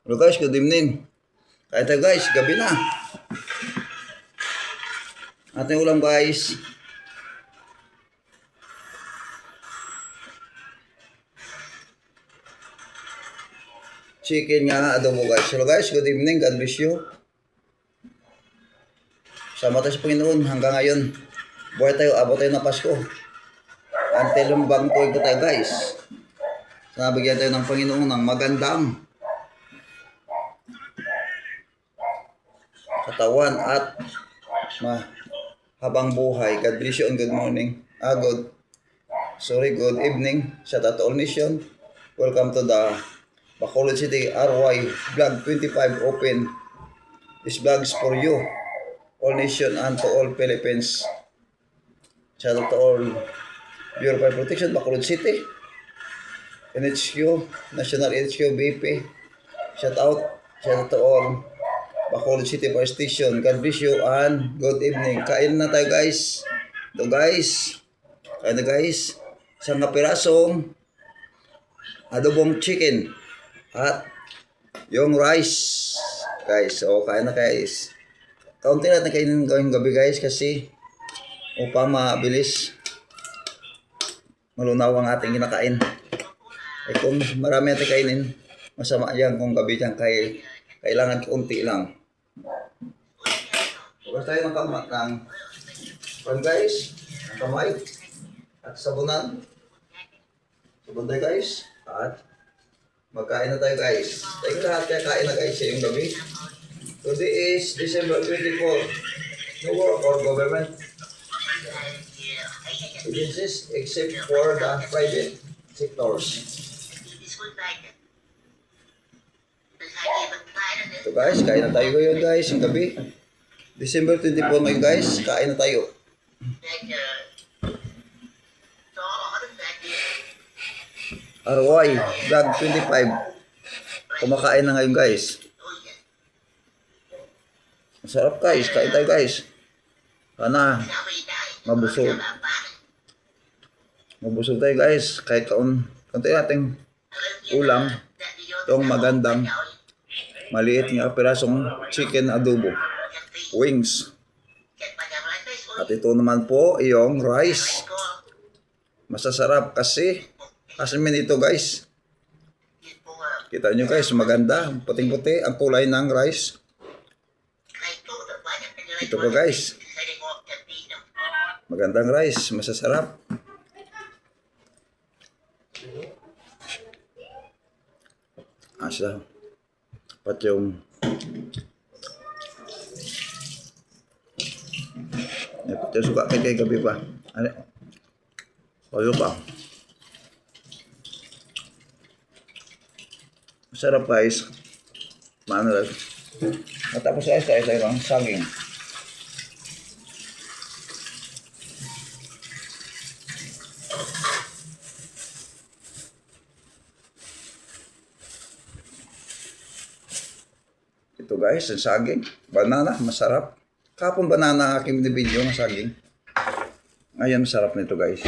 Hello guys, good evening. Kaya tayo guys, gabi na. Ating ulam guys. Chicken nga adobo guys. Hello guys, good evening. God bless you. Sama tayo sa Panginoon hanggang ngayon. Buhay tayo, abot tayo ng Pasko. Until lumabang tuwing po tayo guys. Nabigyan tayo ng Panginoon ng magandang katawan at habang buhay. God bless you and good morning. Good evening. Shout out to all nation. Welcome to the Bacolod City RY Vlog 25 Open. This vlog is for you, all nation and to all Philippines. Shout out to all Bureau of Protection, Bacolod City, NHQ, National NHQ, BP. Shout out to all Bacolod City Fire Station. God bless you and good evening. Kain na tayo guys. Ito guys. Kain na guys. Isang pirasong adobong chicken at yung rice guys. So kain na guys. Kaunti natin kainin gawing gabi guys kasi upang mabilis malunaw ang ating kinakain. Eh kung marami natin kainin, masama yan kung gabi dyan kailangan kaunti lang. Huwag tayo ng guys, ng kamay at sabunan. Sabon tayo guys at magkain na tayo guys. Tayo lahat kaya kain na guys yung gabi. Today is December 24. No work or government agencies except for the private sectors. So guys, kain na tayo ngayon guys, yung gabi. December 24 ngayon guys, kain na tayo. RY Vlog 25. Kumakain na ngayon guys. Masarap guys, kain tayo guys. Sana mabusog. Mabusog tayo guys, kahit kaunti nating ulam. Itong magandang maliit nga pirasong chicken adobo wings. At ito naman po yung rice. Masasarap kasi asin ito guys. Kita nyo guys, maganda, puting-puti ang kulay ng rice. Ito po guys, magandang rice, masasarap. Asa pat yung pat yung suka kay gabi pa. Ano? Payo pa. Masarap guys. Maano lang. Matapos guys tayo ng saging. Ito guys, ang saging. Banana, masarap. Kapon banana ang aking video ng saging. Ngayon, masarap nito guys.